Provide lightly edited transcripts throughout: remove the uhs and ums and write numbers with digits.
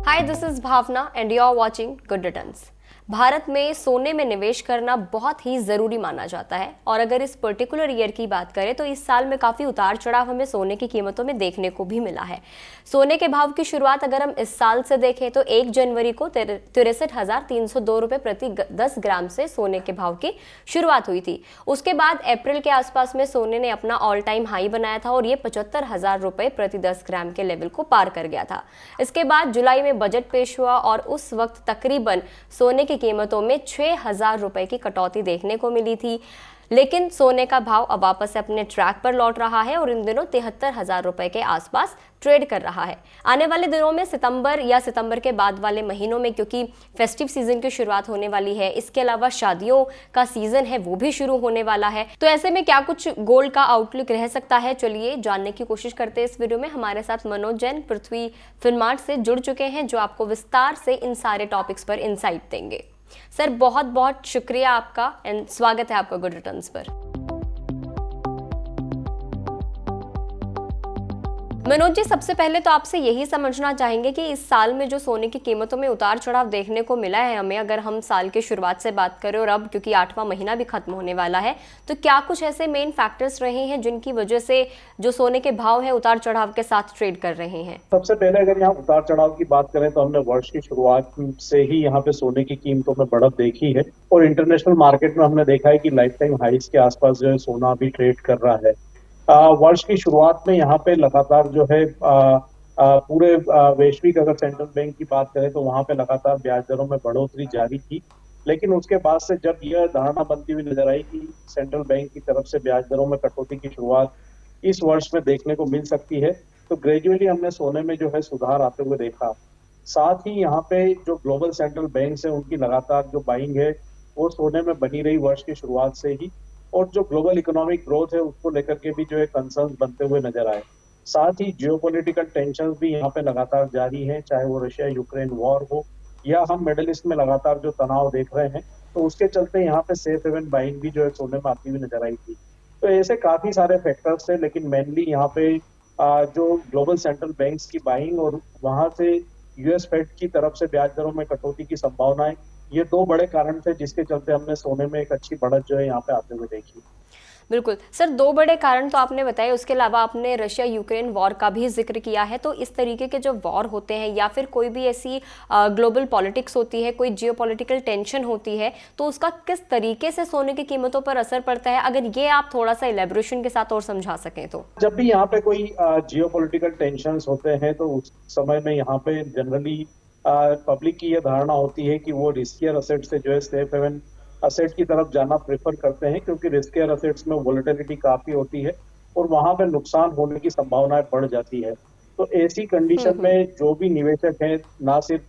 Hi, this is Bhavna and you are watching Good Returns. Bharat में सोने में निवेश करना बहुत ही ज़रूरी माना जाता है और अगर इस पर्टिकुलर ईयर की बात करें तो इस साल में काफ़ी उतार चढ़ाव हमें सोने की कीमतों में देखने को भी मिला है। सोने के भाव की शुरुआत अगर हम इस साल से देखें तो 1 जनवरी को 63,302 रुपये प्रति 10 ग्राम से सोने के भाव की शुरुआत हुई थी। उसके बाद अप्रैल के आसपास में सोने ने अपना ऑल टाइम हाई बनाया था और ये 75,000 रुपये प्रति 10 ग्राम के लेवल को पार कर गया था। इसके बाद जुलाई में बजट पेश हुआ और उस वक्त तकरीबन सोने की कीमतों में 6,000 रुपए की कटौती देखने को मिली थी, लेकिन सोने का भाव अब वापस से अपने ट्रैक पर लौट रहा है और इन दिनों 73,000 रुपए के आसपास ट्रेड कर रहा है। आने वाले दिनों में सितंबर के बाद वाले महीनों में, क्योंकि फेस्टिव सीजन की शुरुआत होने वाली है, इसके अलावा शादियों का सीजन है वो भी शुरू होने वाला है, तो ऐसे में क्या कुछ गोल्ड का आउटलुक रह सकता है, चलिए जानने की कोशिश करते हैं इस वीडियो में। हमारे साथ मनोज जैन पृथ्वी फिनमार्ट से जुड़ चुके हैं जो आपको विस्तार से इन सारे टॉपिक्स पर इंसाइट देंगे। सर, बहुत बहुत शुक्रिया आपका एंड स्वागत है आपका गुड रिटर्न्स पर। मनोज जी, सबसे पहले तो आपसे यही समझना चाहेंगे कि इस साल में जो सोने की कीमतों में उतार चढ़ाव देखने को मिला है हमें, अगर हम साल की शुरुआत से बात करें और अब क्योंकि 8वां महीना भी खत्म होने वाला है, तो क्या कुछ ऐसे मेन फैक्टर्स रहे हैं जिनकी वजह से जो सोने के भाव है उतार चढ़ाव के साथ ट्रेड कर रहे हैं? सबसे पहले अगर यहाँ उतार चढ़ाव की बात करें तो हमने वर्ष की शुरुआत से ही यहाँ पे सोने की कीमतों में बढ़त देखी है और इंटरनेशनल मार्केट में हमने देखा है कि लाइफ टाइम हाइस के आसपास जो है सोना अभी ट्रेड कर रहा है। वर्ष की शुरुआत में यहाँ पे लगातार जो है पूरे वैश्विक अगर सेंट्रल बैंक की बात करें तो वहां पे लगातार ब्याज दरों में बढ़ोतरी जारी थी, लेकिन उसके बाद से जब यह धारणा बनती हुई नजर आई कि सेंट्रल बैंक की तरफ से ब्याज दरों में कटौती की शुरुआत इस वर्ष में देखने को मिल सकती है, तो ग्रेजुअली हमने सोने में जो है सुधार आते हुए देखा। साथ ही यहाँ पे जो ग्लोबल सेंट्रल बैंक है उनकी लगातार जो बाइंग है वो सोने में बनी रही वर्ष की शुरुआत से ही, और जो ग्लोबल इकोनॉमिक ग्रोथ है उसको लेकर के भी जो है कंसर्न बनते हुए नजर आए। साथ ही जियोपॉलिटिकल टेंशन भी यहाँ पे लगातार जारी है, चाहे वो रशिया यूक्रेन वॉर हो या हम मिडिल ईस्ट में लगातार जो तनाव देख रहे हैं, तो उसके चलते यहाँ पे सेफ हेवन बाइंग भी जो है सोने में आती हुई नजर आई थी। तो ऐसे काफी सारे फैक्टर्स थे, लेकिन मेनली यहाँ पे जो ग्लोबल सेंट्रल बैंक्स की बाइंग और वहां से यूएस फेड की तरफ से ब्याज दरों में कटौती की संभावनाएं, ये दो बड़े कारण थे जिसके चलते हमने सोने में एक अच्छी बढ़त जो है यहाँ पे आते हुए देखी। बिल्कुल सर, दो बड़े कारण तो आपने बताए, उसके अलावा आपने रशिया यूक्रेन वॉर का भी जिक्र किया है। तो इस तरीके के जो वॉर होते हैं या फिर कोई भी ऐसी ग्लोबल पॉलिटिक्स होती है, कोई जियोपॉलिटिकल टेंशन होती है, तो उसका किस तरीके से सोने की कीमतों पर असर पड़ता है, अगर ये आप थोड़ा सा इलेबोरेशन के साथ और समझा सकें तो। जब भी यहाँ पे कोई जियोपॉलिटिकल टेंशंस होते हैं तो उस समय में यहाँ पे जनरली पब्लिक की यह धारणा होती है कि वो रिस्कियर असेट से जो है सेफ हेवन असेट की तरफ जाना प्रेफर करते हैं, क्योंकि रिस्कियर असेट्स में वोलेटिलिटी काफी होती है और वहां पे नुकसान होने की संभावनाएं बढ़ जाती है। तो ऐसी कंडीशन में जो भी निवेशक है, ना सिर्फ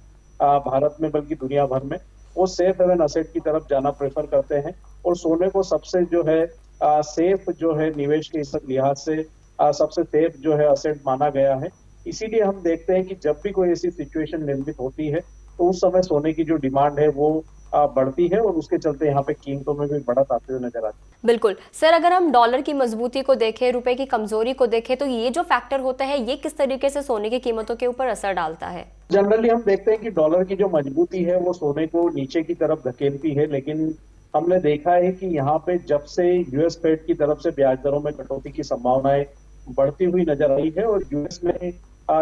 भारत में बल्कि दुनिया भर में, वो सेफ हेवन असेट की तरफ जाना प्रेफर करते हैं और सोने को सबसे जो है सेफ जो है निवेश के इस लिहाज से सबसे सेफ जो है असेट माना गया है। इसीलिए हम देखते हैं कि जब भी कोई ऐसी सिचुएशन निर्मित होती है तो उस समय सोने की जो डिमांड है वो बढ़ती है और उसके चलते यहाँ पे कीमतों में भी बढ़त आते हुए नजर आती है। बिल्कुल सर, अगर हम डॉलर की मजबूती को देखें, रुपए की कमजोरी को देखें, तो ये जो फैक्टर होता है ये किस तरीके से सोने की कीमतों के ऊपर असर डालता है? जनरली हम देखते हैं कि डॉलर की जो मजबूती है वो सोने को नीचे की तरफ धकेलती है, लेकिन हमने देखा है कि यहाँ पे जब से यूएस फेड की तरफ से ब्याज दरों में कटौती की संभावनाएं बढ़ती हुई नजर आई है और यूएस में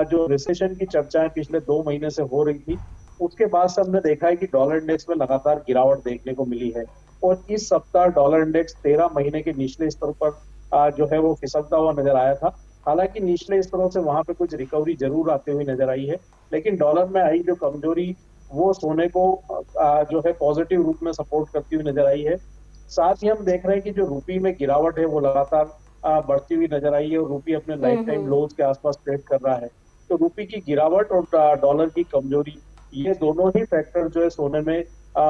जो रिसेशन की चर्चाएं पिछले 2 महीने से हो रही थी, उसके बाद से हमने देखा है कि डॉलर इंडेक्स में लगातार गिरावट देखने को मिली है और इस सप्ताह डॉलर इंडेक्स 13 महीने के निचले स्तर पर जो है वो फिसलता हुआ नजर आया था। हालांकि निचले स्तरों से वहां पे कुछ रिकवरी जरूर आते हुए नजर आई है, लेकिन डॉलर में आई जो कमजोरी वो सोने को जो है पॉजिटिव रूप में सपोर्ट करती हुई नजर आई है। साथ ही हम देख रहे हैं कि जो रूपी में गिरावट है वो लगातार बढ़ती हुई नजर आई है और रूपी अपने लाइफ टाइम लोज के आसपास ट्रेड कर रहा है। तो रूपी की गिरावट और डॉलर की कमजोरी, ये दोनों ही फैक्टर जो है सोने में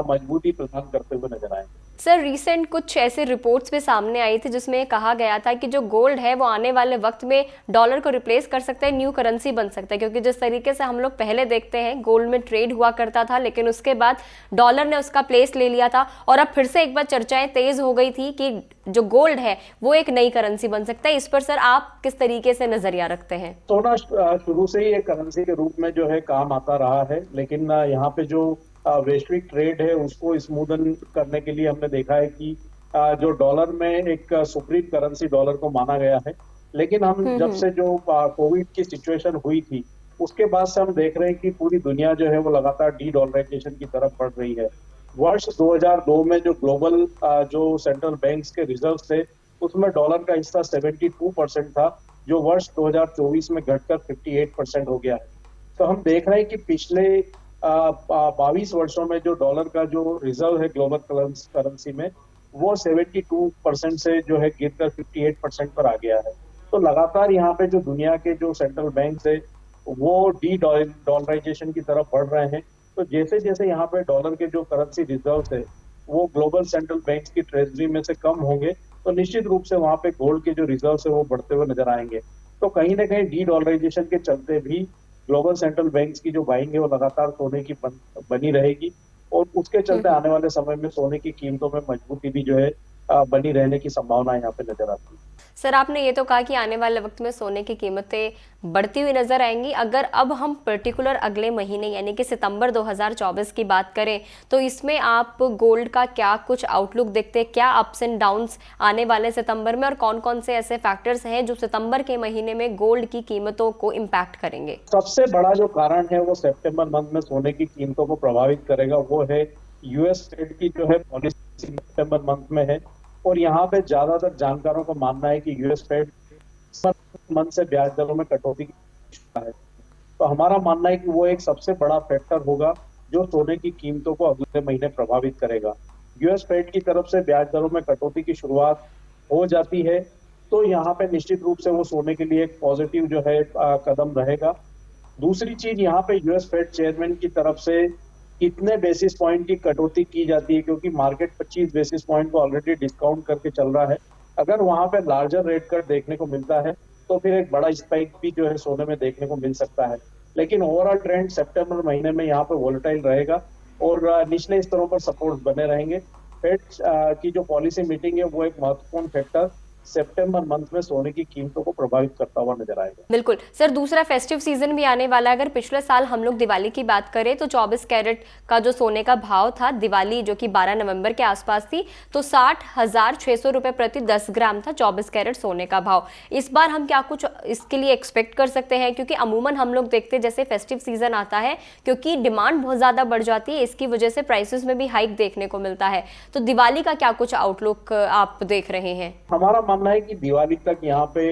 मजबूती प्रदान करते हुए नजर आए। सर रिसेंट कुछ ऐसे रिपोर्ट्स भी सामने आई थी जिसमें कहा गया था कि जो गोल्ड है वो आने वाले वक्त में डॉलर को रिप्लेस कर सकता है, न्यू करेंसी बन सकता है, क्योंकि जिस तरीके से हम लोग पहले देखते हैं गोल्ड में ट्रेड हुआ करता था लेकिन उसके बाद डॉलर ने उसका प्लेस ले लिया था और अब फिर से एक बार चर्चाएं तेज हो गई थी कि जो गोल्ड है वो एक नई करेंसी बन सकता है। इस पर सर आप किस तरीके से नजरिया रखते हैं? सोना शुरू से ही एक करेंसी के रूप में जो है काम आता रहा है, लेकिन यहाँ पे जो वैश्विक ट्रेड है उसको स्मूदन करने के लिए हमने देखा है कि जो डॉलर में एक सुप्रीम करेंसी डॉलर को माना गया है। लेकिन हम जब से जो कोविड की सिचुएशन हुई थी उसके बाद से हम देख रहे हैं कि पूरी दुनिया जो है वो लगातार डी डॉलराइजेशन की तरफ बढ़ रही है। वर्ष 2002 में जो ग्लोबल जो सेंट्रल बैंक्स के रिजर्व थे उसमें डॉलर का हिस्सा 72% था, जो वर्ष 2024 में घटकर 58% हो गया है। तो हम देख रहे हैं कि पिछले 22 वर्षों में जो डॉलर का जो रिजर्व है ग्लोबल करेंसी में वो 72% से जो है गिरकर 58% पर आ गया है। तो लगातार यहाँ पे जो दुनिया के जो सेंट्रल बैंक है वो डी डॉलराइजेशन की तरफ बढ़ रहे हैं। तो जैसे जैसे यहाँ पे डॉलर के जो करेंसी रिजर्व है वो ग्लोबल सेंट्रल बैंक की ट्रेजरी में से कम होंगे, तो निश्चित रूप से वहां पे गोल्ड के जो रिजर्व है वो बढ़ते हुए नजर आएंगे। तो कहीं ना कहीं डी डॉलराइजेशन के चलते भी ग्लोबल सेंट्रल बैंक्स की जो बाइंग है वो लगातार सोने की बनी रहेगी और उसके चलते आने वाले समय में सोने की कीमतों में मजबूती भी जो है बनी रहने की संभावना यहाँ पे नजर आती है। सर आपने ये तो कहा कि आने वाले वक्त में सोने की कीमतें बढ़ती हुई नजर आएंगी। अगर अब हम पर्टिकुलर अगले महीने यानी कि सितंबर 2024 की बात करें तो इसमें आप गोल्ड का क्या कुछ आउटलुक देखते हैं? क्या अप्स एंड डाउन्स आने वाले सितंबर में और कौन कौन से ऐसे फैक्टर्स हैं जो सितंबर के महीने में गोल्ड की कीमतों को इम्पैक्ट करेंगे? सबसे बड़ा जो कारण है वो सितंबर मंथ में सोने की कीमतों को प्रभावित करेगा वो है यूएस फेड की जो है पॉलिसी सितंबर मंथ में है। और यहाँ पे ज्यादातर जानकारों का मानना है कि यूएस फेड मंथ से ब्याज दरों में कटौती है। तो हमारा मानना है कि वो एक सबसे बड़ा फैक्टर होगा जो सोने की कीमतों को अगले महीने प्रभावित करेगा। यूएस फेड की तरफ से ब्याज दरों में कटौती की शुरुआत हो जाती है तो यहाँ पे निश्चित रूप से वो सोने के लिए एक पॉजिटिव जो है कदम रहेगा। दूसरी चीज यहाँ पे यूएस फेड चेयरमैन की तरफ से कितने बेसिस पॉइंट की कटौती की जाती है, क्योंकि मार्केट 25 बेसिस पॉइंट को ऑलरेडी डिस्काउंट करके चल रहा है। अगर वहां पे लार्जर रेट कट देखने को मिलता है तो फिर एक बड़ा स्पाइक भी जो है सोने में देखने को मिल सकता है। लेकिन ओवरऑल ट्रेंड सितंबर महीने में यहाँ पे वोलेटाइल रहेगा और निचले स्तरों पर सपोर्ट बने रहेंगे। फेड की जो पॉलिसी मीटिंग है वो एक महत्वपूर्ण फैक्टर सितंबर मंथ में सोने की कीमतों को प्रभावित करता हुआ नजर आएगा। बिल्कुल सर, दूसरा फेस्टिव सीजन भी आने वाला है। अगर पिछले साल हम लोग दिवाली की बात करें तो 24 कैरेट का जो सोने का भाव था दिवाली जो कि 12 नवंबर के आसपास थी तो 60,600 रुपए प्रति 10 ग्राम था 24 कैरेट सोने का भाव। इस बार हम क्या कुछ इसके लिए एक्सपेक्ट कर सकते हैं? क्योंकि अमूमन हम लोग देखते हैं जैसे फेस्टिव सीजन आता है क्योंकि डिमांड बहुत ज्यादा बढ़ जाती है, इसकी वजह से प्राइसेस में भी हाइक देखने को मिलता है। तो दिवाली का क्या कुछ आउटलुक आप देख रहे हैं? हमारा मानना है कि दिवाली तक यहाँ पे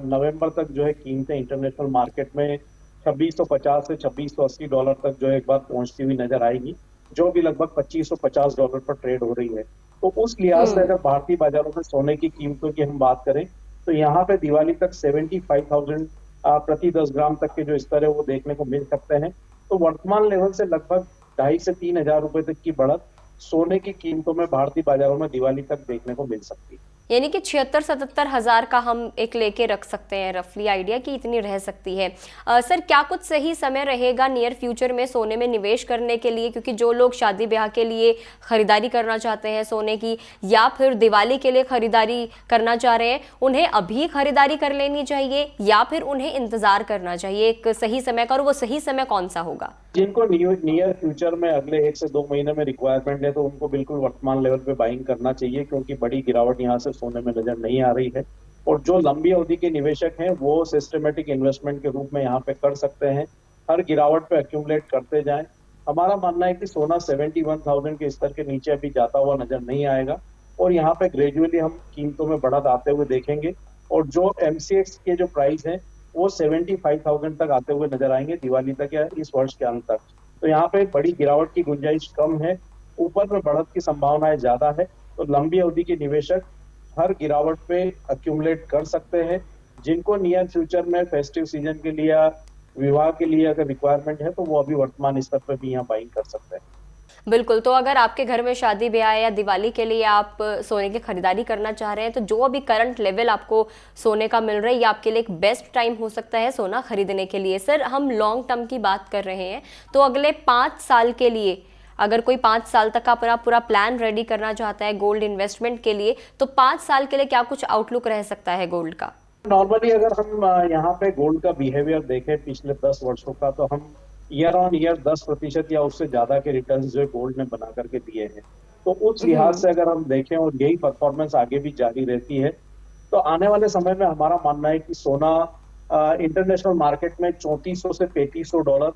नवंबर तक जो है कीमतें इंटरनेशनल मार्केट में 2650 से 2680 डॉलर तक जो है एक बार पहुंचती हुई नजर आएगी, जो भी लगभग 2550 डॉलर पर ट्रेड हो रही है। तो उस लिहाज से अगर भारतीय बाजारों में सोने की कीमतों की हम बात करें तो यहाँ पे दिवाली तक 75,000 प्रति 10 ग्राम तक के जो स्तर है वो देखने को मिल सकते हैं। तो वर्तमान लेवल से लगभग 2,500 से 3,000 रुपए तक की बढ़त सोने की कीमतों में भारतीय बाजारों में दिवाली तक देखने को मिल सकती है। यानी कि 76-77 हजार का हम एक लेके रख सकते हैं रफली आइडिया कि इतनी रह सकती है। सर क्या कुछ सही समय रहेगा नियर फ्यूचर में सोने में निवेश करने के लिए? क्योंकि जो लोग शादी ब्याह के लिए खरीदारी करना चाहते हैं सोने की या फिर दिवाली के लिए खरीदारी करना चाह रहे हैं, उन्हें अभी खरीदारी कर लेनी चाहिए या फिर उन्हें इंतजार करना चाहिए एक सही समय का? और वो सही समय कौन सा होगा? जिनको नियर फ्यूचर में अगले 1 से 2 महीने में रिक्वायरमेंट है तो उनको बिल्कुल वर्तमान लेवल पे बाइंग करना चाहिए, क्योंकि बड़ी गिरावट यहाँ से सोने में नजर नहीं आ रही है। और जो लंबी अवधि के निवेशक हैं वो सिस्टमेटिक इन्वेस्टमेंट के रूप में यहाँ पे कर सकते हैं, हर गिरावट पे एक्यूमुलेट करते जाएं। हमारा मानना है कि सोना 71,000 के स्तर के नीचे अभी जाता हुआ नजर नहीं आएगा और यहाँ पे ग्रेजुअली हम कीमतों में बढ़त आते हुए देखेंगे और जो MCX के जो प्राइस है वो 75,000 तक आते हुए नजर आएंगे दिवाली तक या इस वर्ष के अंत तक। तो यहाँ पे बड़ी गिरावट की गुंजाइश कम है, ऊपर में बढ़त की संभावनाएं ज्यादा है। तो लंबी अवधि के निवेशक हर गिरावट पे अक्यूमुलेट कर सकते हैं। जिनको नियर फ्यूचर में फेस्टिव सीजन के लिए विवाह के लिए अगर रिक्वायरमेंट है तो वो अभी वर्तमान स्तर पर भी यहाँ बाइंग कर सकते हैं। बिल्कुल, तो अगर आपके घर में शादी ब्याह या दिवाली के लिए आप सोने की खरीदारी करना चाह रहे हैं, तो जो अभी करंट लेवल आपको सोने का मिल रहा है, ये आपके लिए एक बेस्ट टाइम हो सकता है सोना खरीदने के लिए। सर, हम लॉन्ग टर्म की बात कर रहे हैं, तो अगले 5 साल के लिए अगर कोई 5 साल तक का अपना पूरा प्लान रेडी करना चाहता है गोल्ड इन्वेस्टमेंट के लिए, तो 5 साल के लिए क्या कुछ आउटलुक रह सकता है गोल्ड का? नॉर्मली अगर हम यहाँ पे गोल्ड का बिहेवियर देखें पिछले 10 वर्षों का, तो हम ईयर ऑन ईयर 10% या उससे ज्यादा के रिटर्न जो है गोल्ड ने बना करके दिए हैं। तो उस लिहाज से अगर हम देखें और यही परफॉर्मेंस आगे भी जारी रहती है, तो आने वाले समय में हमारा मानना है कि सोना इंटरनेशनल मार्केट में $3400 से $3500,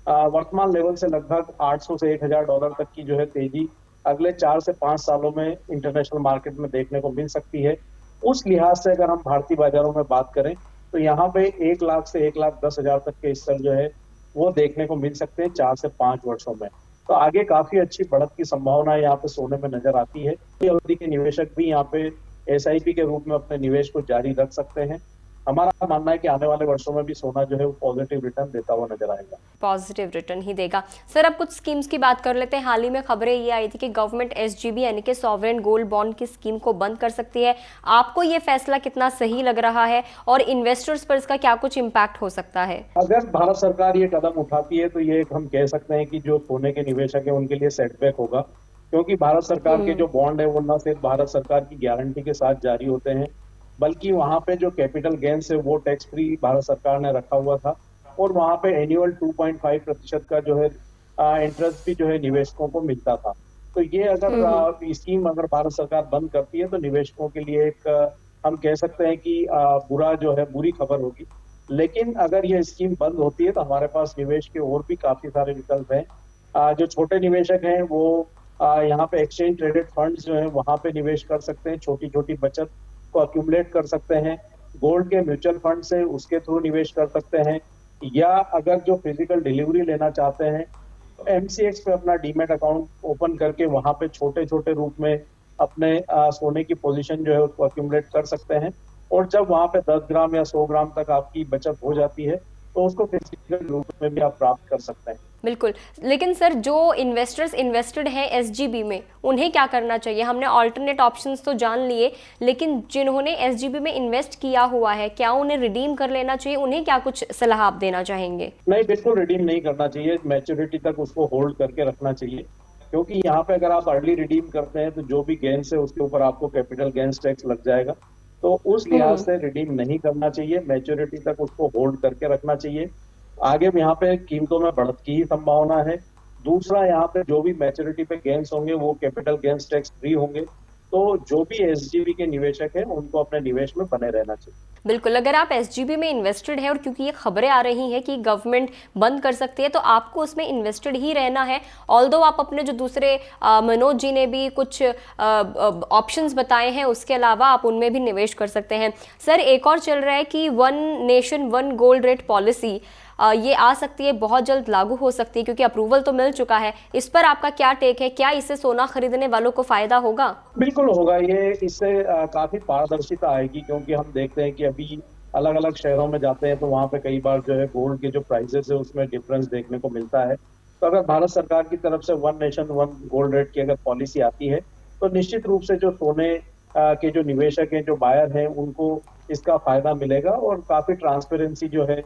वर्तमान लेवल से लगभग $800 से $1000 तक की जो है तेजी अगले 4 से 5 सालों में इंटरनेशनल मार्केट में देखने को मिल सकती है। उस लिहाज से अगर हम भारतीय बाजारों में बात करें, तो यहाँ पे 1 लाख से 1,10,000 तक के स्तर जो है वो देखने को मिल सकते हैं 4 से 5 वर्षों में। तो आगे काफी अच्छी बढ़त की संभावना यहाँ पे सोने में नजर आती है। अवधि के निवेशक भी यहाँ पे एसआईपी के रूप में अपने निवेश को जारी रख सकते हैं। हमारा मानना है कि आने वाले वर्षों में भी सोना जो है वो पॉजिटिव रिटर्न देता हुआ नजर आएगा। पॉजिटिव रिटर्न ही देगा। सर, अब कुछ स्कीम्स की बात कर लेते हैं। हाल ही में खबरें ये आई थी कि गवर्नमेंट एसजीबी यानी कि सॉवरेन गोल्ड बॉन्ड की स्कीम को बंद कर सकती है। आपको ये फैसला कितना सही लग रहा है और इन्वेस्टर्स पर इसका क्या कुछ इम्पैक्ट हो सकता है? अगर भारत सरकार ये कदम उठाती है, तो ये हम कह सकते हैं कि जो सोने के निवेशक है उनके लिए सेटबैक होगा, क्योंकि भारत सरकार के जो बॉन्ड है वो न सिर्फ भारत सरकार की गारंटी के साथ जारी होते हैं, बल्कि वहां पे जो कैपिटल गेन्स है वो टैक्स फ्री भारत सरकार ने रखा हुआ था, और वहां पे एनुअल 2.5% का जो है इंटरेस्ट भी जो है निवेशकों को मिलता था। तो ये अगर स्कीम अगर भारत सरकार बंद करती है, तो निवेशकों के लिए एक हम कह सकते हैं कि बुरी खबर होगी। लेकिन अगर यह स्कीम बंद होती है, तो हमारे पास निवेश के और भी काफी सारे विकल्प हैं। जो छोटे निवेशक हैं वो यहाँ पे एक्सचेंज ट्रेडेड फंड्स जो है वहां पे निवेश कर सकते हैं, छोटी छोटी बचत को अक्यूमुलेट कर सकते हैं, गोल्ड के म्यूचुअल फंड से उसके थ्रू निवेश कर सकते हैं, या अगर जो फिजिकल डिलीवरी लेना चाहते हैं तो एमसीएक्स पे अपना डीमैट अकाउंट ओपन करके वहां पे छोटे छोटे रूप में अपने सोने की पोजीशन जो है उसको अक्यूमुलेट कर सकते हैं, और जब वहां पे 10 ग्राम या 100 ग्राम तक आपकी बचत हो जाती है, तो उसको फिजिकल रूप में भी आप प्राप्त कर सकते हैं। बिल्कुल, लेकिन सर, जो इन्वेस्टर्स इन्वेस्टेड हैं एसजीबी में, उन्हें क्या करना चाहिए? हमने ऑल्टरनेट ऑप्शंस तो जान लिए, लेकिन जिन्होंने एसजीबी में इन्वेस्ट किया हुआ है, क्या उन्हें रिडीम कर लेना चाहिए? उन्हें क्या कुछ सलाह आप देना चाहेंगे? नहीं, बिल्कुल रिडीम नहीं करना चाहिए, मैच्योरिटी तक उसको होल्ड करके रखना चाहिए, क्योंकि यहाँ पे अगर आप अर्ली रिडीम करते हैं तो जो भी गेन्स है उसके ऊपर आपको कैपिटल गेन्स टैक्स लग जाएगा। तो उस लिहाज से रिडीम नहीं करना चाहिए, मैच्योरिटी तक उसको होल्ड करके रखना चाहिए। आगे यहाँ पे कीमतों में बढ़त की ही संभावना है। दूसरा, यहाँ पे जो भी मैच्योरिटी पे गेन्स होंगे वो कैपिटल गेन्स टैक्स फ्री होंगे। तो जो भी एसजीबी के निवेशक हैं उनको अपने निवेश में बने रहना चाहिए। बिल्कुल, अगर आप एसजीबी में इन्वेस्टेड हैं और क्योंकि ये खबरें आ रही हैं कि गवर्नमेंट बंद कर सकती है, तो आपको उसमें इन्वेस्टेड ही रहना है। ऑल्दो आप अपने जो दूसरे मनोज जी ने भी कुछ ऑप्शंस बताए हैं, उसके अलावा आप उनमें भी निवेश कर सकते हैं। सर, एक और चल रहा है कि one nation one gold rate policy ये आ सकती है, बहुत जल्द लागू हो सकती है, क्योंकि अप्रूवल तो मिल चुका है। इस पर आपका क्या टेक है? क्या इससे सोना खरीदने वालों को फायदा होगा? बिल्कुल होगा, ये इससे काफी पारदर्शिता आएगी, क्योंकि हम देखते हैं कि अभी अलग अलग शहरों में जाते हैं तो वहां पे कई बार जो है गोल्ड के जो प्राइसेस है उसमें डिफरेंस देखने को मिलता है। तो अगर भारत सरकार की तरफ से one nation one gold rate की अगर पॉलिसी आती है, तो निश्चित रूप से जो सोने के जो निवेशक हैं, जो बायर हैं, उनको इसका फायदा मिलेगा, और काफी ट्रांसपेरेंसी जो है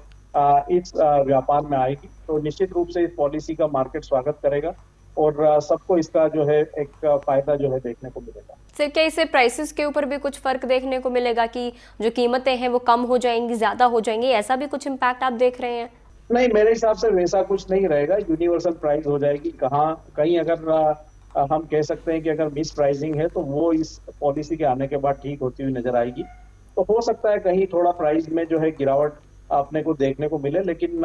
इस व्यापार में आएगी। तो निश्चित रूप से इस पॉलिसी का मार्केट स्वागत करेगा, और सबको इसका जो है एक फायदा जो है देखने को मिलेगा। सर, क्या इससे प्राइसेस के ऊपर भी कुछ फर्क देखने को मिलेगा कि जो कीमतें हैं वो कम हो जाएंगी, ज्यादा हो जाएंगी? ऐसा भी कुछ इम्पैक्ट आप देख रहे हैं? नहीं, मेरे हिसाब से वैसा कुछ नहीं रहेगा, यूनिवर्सल प्राइस हो जाएगी। कहीं अगर हम कह सकते हैं कि अगर मिस प्राइसिंग है तो वो इस पॉलिसी के आने के बाद ठीक होती हुई नजर आएगी। तो हो सकता है कहीं थोड़ा प्राइस में जो है गिरावट अपने को देखने को मिले, लेकिन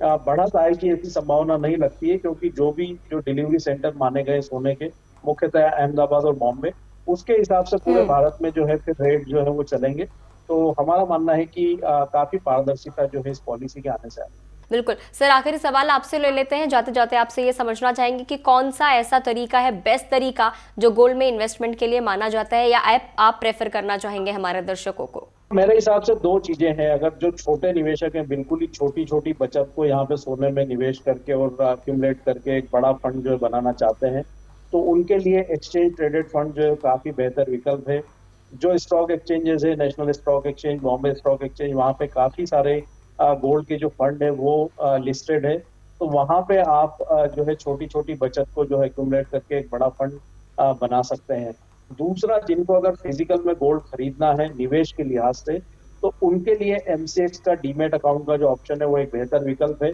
बढ़त आए की ऐसी संभावना नहीं लगती है, क्योंकि जो डिलीवरी सेंटर माने गए सोने के, मुख्यतः अहमदाबाद और बॉम्बे, उसके हिसाब से पूरे भारत में जो है फिर रेट जो है वो चलेंगे। तो हमारा मानना है कि काफी पारदर्शिता जो है इस पॉलिसी के आने से आएगी। बिल्कुल। सर, आखिरी सवाल आपसे ले लेते हैं। जाते जाते आपसे ये समझना चाहेंगे कि कौन सा ऐसा तरीका है, बेस्ट तरीका, जो गोल्ड में इन्वेस्टमेंट के लिए माना जाता है, या आप प्रेफर करना चाहेंगे हमारे दर्शकों को? मेरे हिसाब से दो चीजें हैं। अगर जो छोटे निवेशक हैं, बिल्कुल ही छोटी छोटी बचत को यहाँ पे सोने में निवेश करके और अक्यूमुलेट करके एक बड़ा फंड जो है बनाना चाहते हैं, तो उनके लिए एक्सचेंज ट्रेडेड फंड जो है काफी बेहतर विकल्प है। जो स्टॉक एक्सचेंजेस है, national stock exchange, Bombay stock exchange, वहाँ पे काफी सारे गोल्ड के जो फंड है वो लिस्टेड है। तो वहाँ पे आप जो है छोटी छोटी बचत को जो है एक्यूमुलेट करके एक बड़ा फंड बना सकते हैं। दूसरा, जिनको अगर फिजिकल में गोल्ड खरीदना है निवेश के लिहाज से, तो उनके लिए एमसीएक्स का डीमेट अकाउंट का जो ऑप्शन है वो एक बेहतर विकल्प है।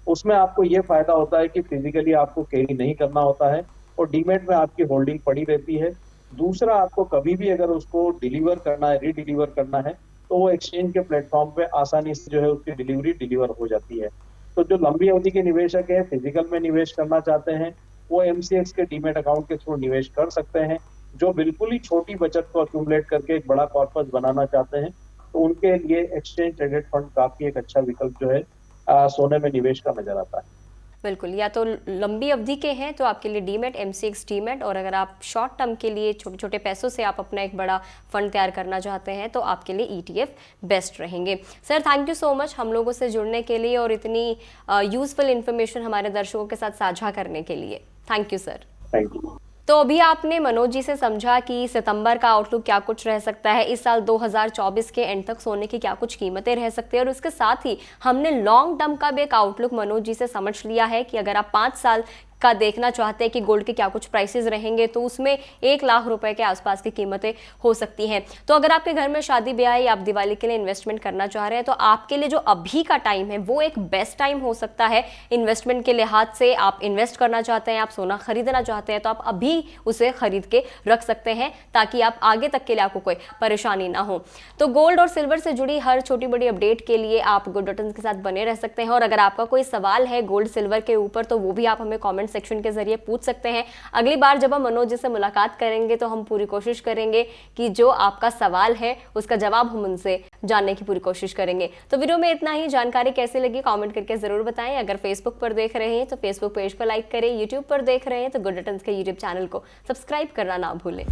उसमें आपको ये फायदा होता है कि फिजिकली आपको कैरी नहीं करना होता है और डीमेट में आपकी होल्डिंग पड़ी रहती है। दूसरा, आपको कभी भी अगर उसको डिलीवर करना है, रीडिलीवर करना है, तो वो एक्सचेंज के प्लेटफॉर्म पे आसानी से जो है उसकी डिलीवरी डिलीवर हो जाती है। तो जो लंबी अवधि के निवेशक है, फिजिकल में निवेश करना चाहते हैं, वो एमसीएक्स के डीमेट अकाउंट के थ्रू निवेश कर सकते हैं। जो बिल्कुल ही छोटी बचत को अक्यूमुलेट करके एक बड़ा कॉर्पस बनाना चाहते हैं, तो उनके लिए एक्सचेंज ट्रेडेड फंड काफी एक अच्छा विकल्प जो है सोने में निवेश का नजर आता है। बिल्कुल, या तो लंबी अवधि के हैं तो आपके लिए डीमेट, एमसीएक्स डीमेट, और अगर आप शॉर्ट टर्म के लिए छोटे छोटे पैसों से आप अपना एक बड़ा फंड तैयार करना चाहते हैं तो आपके लिए ईटीएफ बेस्ट रहेंगे। Sir, thank you so much हम लोगों से जुड़ने के लिए और इतनी यूजफुल इन्फॉर्मेशन हमारे दर्शकों के साथ साझा करने के लिए। Thank you sir. Thank you. तो अभी आपने मनोज जी से समझा कि सितंबर का आउटलुक क्या कुछ रह सकता है, इस साल 2024 के एंड तक सोने की क्या कुछ कीमतें रह सकती है, और उसके साथ ही हमने लॉन्ग टर्म का भी एक आउटलुक मनोज जी से समझ लिया है कि अगर आप 5 साल का देखना चाहते हैं कि गोल्ड के क्या कुछ प्राइसेस रहेंगे तो उसमें 1 लाख रुपए के आसपास की कीमतें हो सकती हैं। तो अगर आपके घर में शादी ब्याह है या आप दिवाली के लिए इन्वेस्टमेंट करना चाह रहे हैं तो आपके लिए जो अभी का टाइम है वो एक बेस्ट टाइम हो सकता है इन्वेस्टमेंट के लिहाज से। आप इन्वेस्ट करना चाहते हैं, आप सोना खरीदना चाहते हैं तो आप अभी उसे खरीद के रख सकते हैं ताकि आप आगे तक के लिए आपको कोई परेशानी ना हो। तो गोल्ड और सिल्वर से जुड़ी हर छोटी बड़ी अपडेट के लिए आप गुड बटन्स के साथ बने रह सकते हैं, और अगर आपका कोई सवाल है गोल्ड सिल्वर के ऊपर तो वो भी आप हमें कॉमेंट सेक्शन के जरिए पूछ सकते हैं। अगली बार जब हम मनोज जी से मुलाकात करेंगे तो हम पूरी कोशिश करेंगे कि जो आपका सवाल है उसका जवाब हम उनसे जानने की पूरी कोशिश करेंगे। तो वीडियो में इतना ही। जानकारी कैसी लगी कमेंट करके जरूर बताएं। अगर फेसबुक पर देख रहे हैं तो फेसबुक पेज पर लाइक करें, यूट्यूब पर देख रहे हैं तो गुड बटन्स के यूट्यूब चैनल को सब्सक्राइब करना ना भूलें।